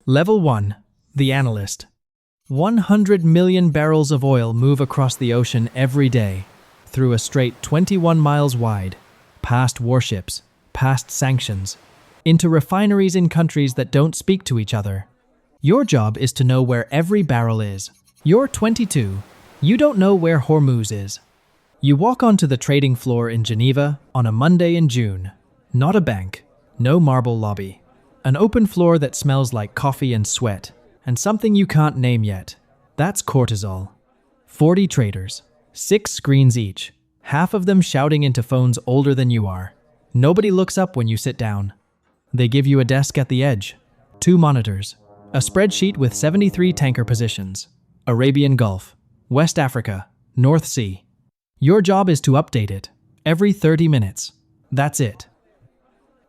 Level 1. The Analyst. 100 million barrels of oil move across the ocean every day, through a strait 21 miles wide, past warships, past sanctions, into refineries in countries that don't speak to each other. Your job is to know where every barrel is. You're 22. You don't know where Hormuz is. You walk onto the trading floor in Geneva on a Monday in June. Not a bank, no marble lobby. An open floor that smells like coffee and sweat, and something you can't name yet. That's cortisol. 40 traders, 6 screens each, half of them shouting into phones older than you are. Nobody looks up when you sit down. They give you a desk at the edge, 2 monitors, a spreadsheet with 73 tanker positions, Arabian Gulf, West Africa, North Sea. Your job is to update it every 30 minutes. That's it.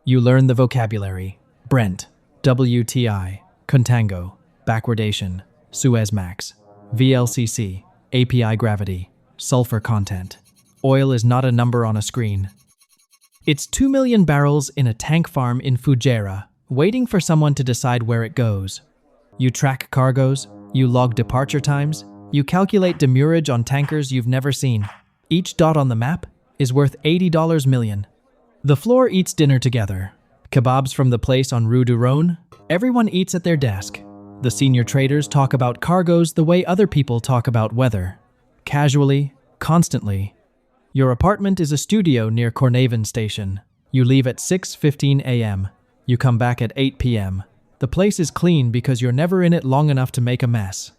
You learn the vocabulary: Brent, WTI, contango, backwardation, Suezmax, VLCC, API gravity, sulfur content. Oil is not a number on a screen. It's 2 million barrels in a tank farm in Fujairah, waiting for someone to decide where it goes. You track cargoes, you log departure times, you calculate demurrage on tankers you've never seen. Each dot on the map is worth $80 million. The floor eats dinner together. Kebabs from the place on Rue du Rhône. Everyone eats at their desk. The senior traders talk about cargoes the way other people talk about weather. Casually, constantly. Your apartment is a studio near Cornavan Station. You leave at 6:15 a.m. You come back at 8 p.m. The place is clean because you're never in it long enough to make a mess.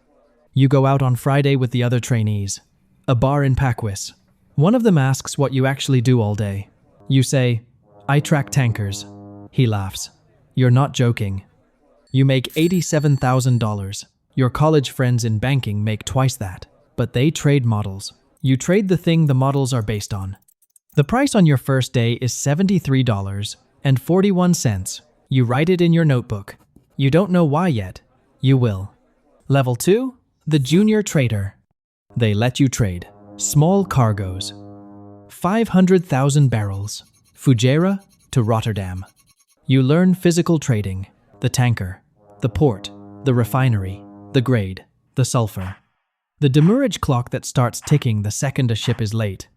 You go out on Friday with the other trainees. A bar in Paquis. One of them asks what you actually do all day. You say, "I track tankers." He laughs. You're not joking. You make $87,000. Your college friends in banking make twice that, but they trade models. You trade the thing the models are based on. The price on your first day is $73.41. You write it in your notebook. You don't know why yet. You will. Level 2. The Junior Trader. They let you trade small cargoes. 500,000 barrels. Fujairah to Rotterdam. You learn physical trading, the tanker, the port, the refinery, the grade, the sulfur. The demurrage clock that starts ticking the second a ship is late.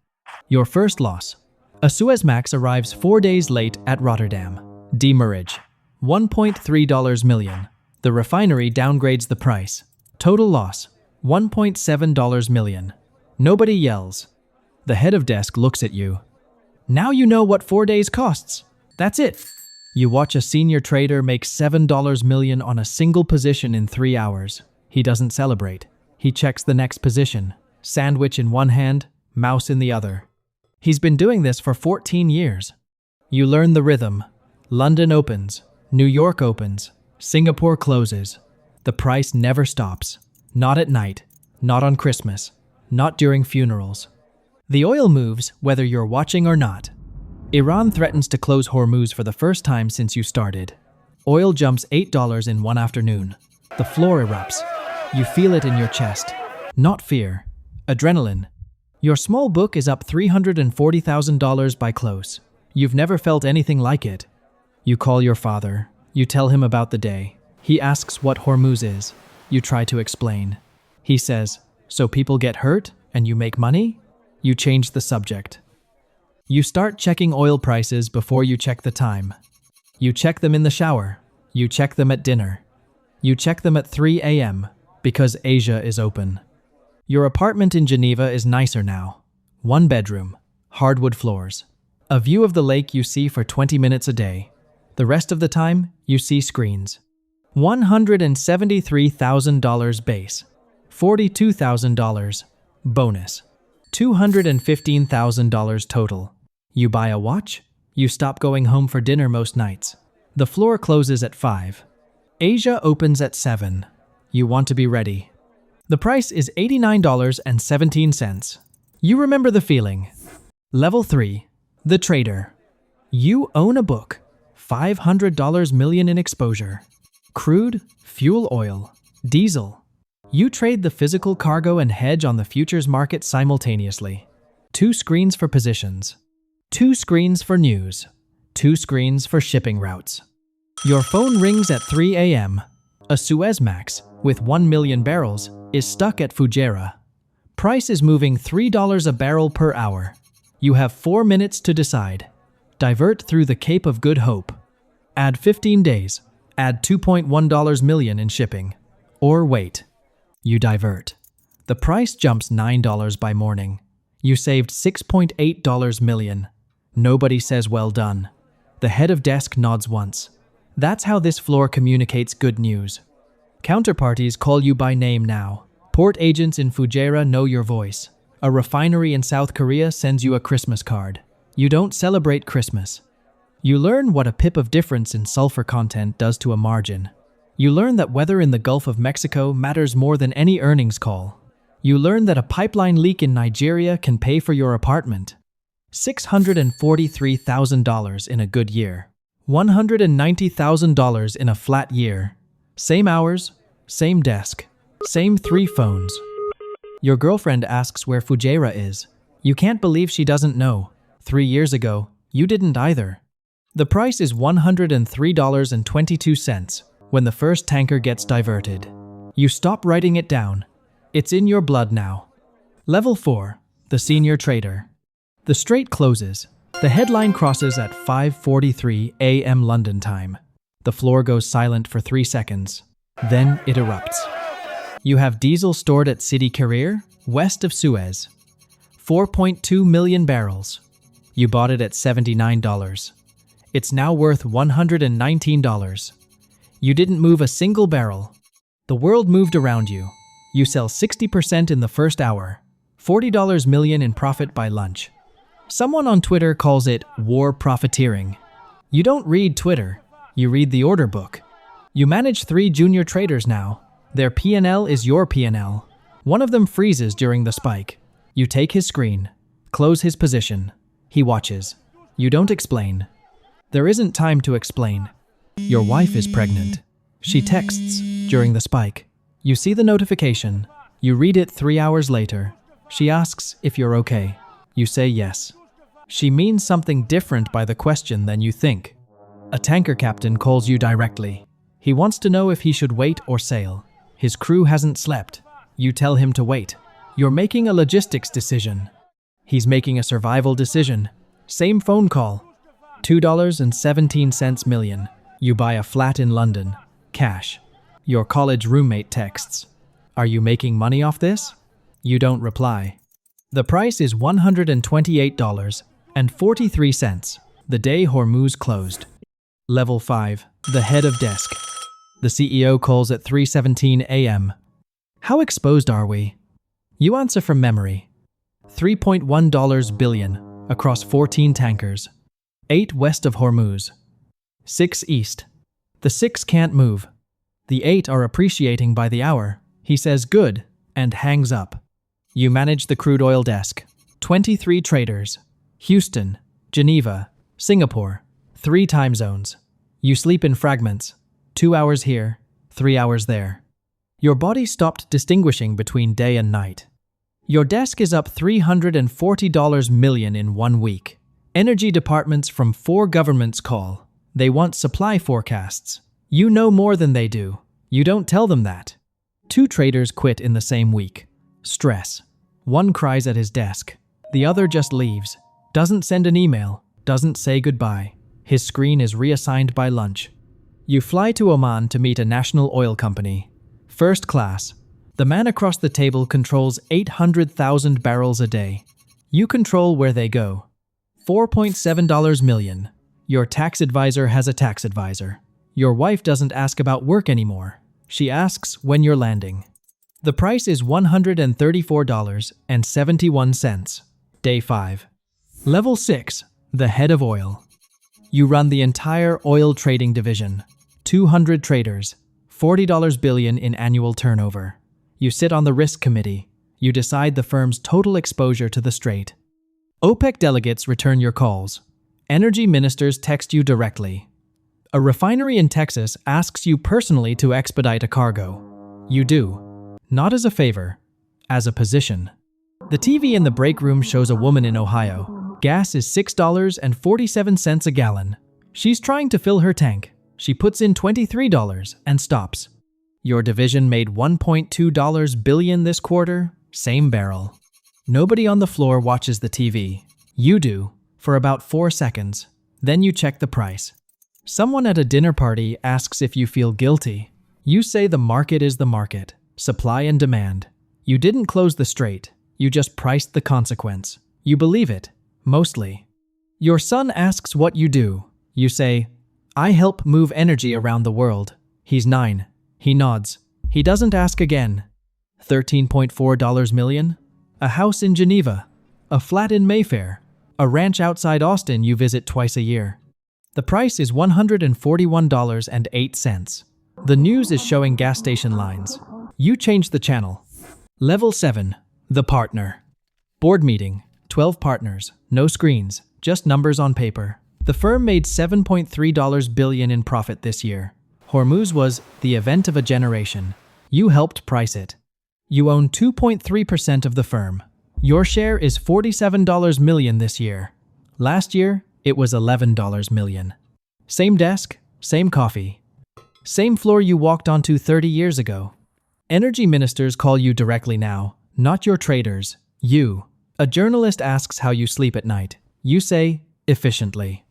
Your first loss. A Suezmax arrives 4 days late at Rotterdam. Demurrage. $1.3 million. The refinery downgrades the price. Total loss. $1.7 million. Nobody yells. The head of desk looks at you. Now you know what 4 days costs. That's it. You watch a senior trader make $7 million on a single position in 3 hours. He doesn't celebrate. He checks the next position. Sandwich in one hand, mouse in the other. He's been doing this for 14 years. You learn the rhythm. London opens. New York opens. Singapore closes. The price never stops. Not at night. Not on Christmas. Not during funerals. The oil moves whether you're watching or not. Iran threatens to close Hormuz for the first time since you started. Oil jumps $8 in one afternoon. The floor erupts. You feel it in your chest. Not fear. Adrenaline. Your small book is up $340,000 by close. You've never felt anything like it. You call your father. You tell him about the day. He asks what Hormuz is. You try to explain. He says, "So people get hurt and you make money?" You change the subject. You start checking oil prices before you check the time. You check them in the shower. You check them at dinner. You check them at 3 a.m. because Asia is open. Your apartment in Geneva is nicer now. 1 bedroom, hardwood floors. A view of the lake you see for 20 minutes a day. The rest of the time, you see screens. $173,000 base. $42,000 bonus. $215,000 total. You buy a watch? You stop going home for dinner most nights. The floor closes at 5. Asia opens at 7. You want to be ready. The price is $89.17. You remember the feeling. Level 3. The Trader. You own a book. $500 million in exposure. Crude, fuel oil, diesel. You trade the physical cargo and hedge on the futures market simultaneously. 2 screens for positions. 2 screens for news. 2 screens for shipping routes. Your phone rings at 3 a.m. A Suezmax with 1 million barrels is stuck at Fujairah. Price is moving $3 a barrel per hour. You have 4 minutes to decide. Divert through the Cape of Good Hope. Add 15 days. Add $2.1 million in shipping. Or wait. You divert. The price jumps $9 by morning. You saved $6.8 million. Nobody says well done. The head of desk nods once. That's how this floor communicates good news. Counterparties call you by name now. Port agents in Fujairah know your voice. A refinery in South Korea sends you a Christmas card. You don't celebrate Christmas. You learn what a pip of difference in sulfur content does to a margin. You learn that weather in the Gulf of Mexico matters more than any earnings call. You learn that a pipeline leak in Nigeria can pay for your apartment. $643,000 in a good year. $190,000 in a flat year. Same hours, same desk, same 3 phones. Your girlfriend asks where Fujairah is. You can't believe she doesn't know. 3 years ago, you didn't either. The price is $103.22 when the first tanker gets diverted. You stop writing it down. It's in your blood now. Level 4, the senior trader. The strait closes. The headline crosses at 5:43 a.m. London time. The floor goes silent for 3 seconds. Then it erupts. You have diesel stored at City Carrier, west of Suez. 4.2 million barrels. You bought it at $79. It's now worth $119. You didn't move a single barrel. The world moved around you. You sell 60% in the first hour. $40 million in profit by lunch. Someone on Twitter calls it war profiteering. You don't read Twitter. You read the order book. You manage 3 junior traders now. Their P&L is your P&L. One of them freezes during the spike. You take his screen. Close his position. He watches. You don't explain. There isn't time to explain. Your wife is pregnant. She texts during the spike. You see the notification. You read it 3 hours later. She asks if you're okay. You say yes. She means something different by the question than you think. A tanker captain calls you directly. He wants to know if he should wait or sail. His crew hasn't slept. You tell him to wait. You're making a logistics decision. He's making a survival decision. Same phone call. $2.17 million. You buy a flat in London. Cash. Your college roommate texts. Are you making money off this? You don't reply. The price is $128.43 the day Hormuz closed. Level 5. The head of desk. The CEO calls at 3:17 a.m. How exposed are we? You answer from memory. $3.1 billion across 14 tankers. 8 west of Hormuz. 6 east. The 6 can't move. The 8 are appreciating by the hour. He says good and hangs up. You manage the crude oil desk. 23 traders. Houston, Geneva, Singapore. 3 time zones. You sleep in fragments. 2 hours here, 3 hours there. Your body stopped distinguishing between day and night. Your desk is up $340 million in 1 week. Energy departments from 4 governments call. They want supply forecasts. You know more than they do. You don't tell them that. 2 traders quit in the same week. Stress. One cries at his desk. The other just leaves. Doesn't send an email. Doesn't say goodbye. His screen is reassigned by lunch. You fly to Oman to meet a national oil company. First class. The man across the table controls 800,000 barrels a day. You control where they go. $4.7 million. Your tax advisor has a tax advisor. Your wife doesn't ask about work anymore. She asks when you're landing. The price is $134.71. Day 5. Level 6. The head of oil. You run the entire oil trading division. 200 traders. $40 billion in annual turnover. You sit on the risk committee. You decide the firm's total exposure to the strait. OPEC delegates return your calls. Energy ministers text you directly. A refinery in Texas asks you personally to expedite a cargo. You do. Not as a favor, as a position. The TV in the break room shows a woman in Ohio. Gas is $6.47 a gallon. She's trying to fill her tank. She puts in $23 and stops. Your division made $1.2 billion this quarter, same barrel. Nobody on the floor watches the TV. You do, for about 4 seconds. Then you check the price. Someone at a dinner party asks if you feel guilty. You say the market is the market, supply and demand. You didn't close the strait, you just priced the consequence. You believe it, mostly. Your son asks what you do. You say, I help move energy around the world. He's 9. He nods. He doesn't ask again. $13.4 million? A house in Geneva. A flat in Mayfair. A ranch outside Austin you visit twice a year. The price is $141.08. The news is showing gas station lines. You change the channel. Level 7. The partner. Board meeting. 12 partners. No screens. Just numbers on paper. The firm made $7.3 billion in profit this year. Hormuz was the event of a generation. You helped price it. You own 2.3% of the firm. Your share is $47 million this year. Last year, it was $11 million. Same desk, same coffee. Same floor you walked onto 30 years ago. Energy ministers call you directly now, not your traders. You. A journalist asks how you sleep at night. You say, efficiently.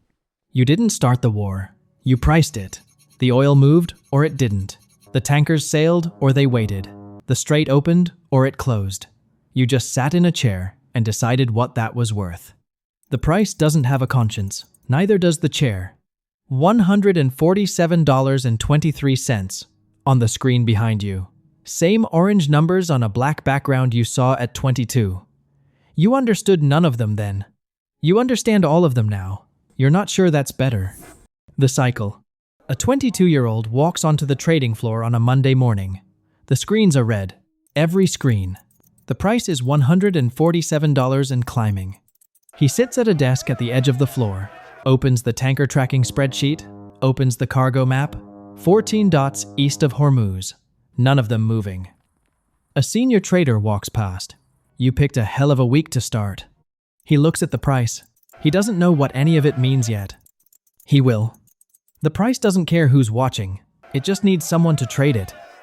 You didn't start the war. You priced it. The oil moved, or it didn't. The tankers sailed, or they waited. The strait opened, or it closed. You just sat in a chair and decided what that was worth. The price doesn't have a conscience. Neither does the chair. $147.23 on the screen behind you. Same orange numbers on a black background you saw at 22. You understood none of them then. You understand all of them now. You're not sure that's better. The cycle. A 22-year-old walks onto the trading floor on a Monday morning. The screens are red. Every screen. The price is $147 and climbing. He sits at a desk at the edge of the floor, opens the tanker tracking spreadsheet, opens the cargo map, 14 dots east of Hormuz, none of them moving. A senior trader walks past. You picked a hell of a week to start. He looks at the price. He doesn't know what any of it means yet. He will. The price doesn't care who's watching. It just needs someone to trade it.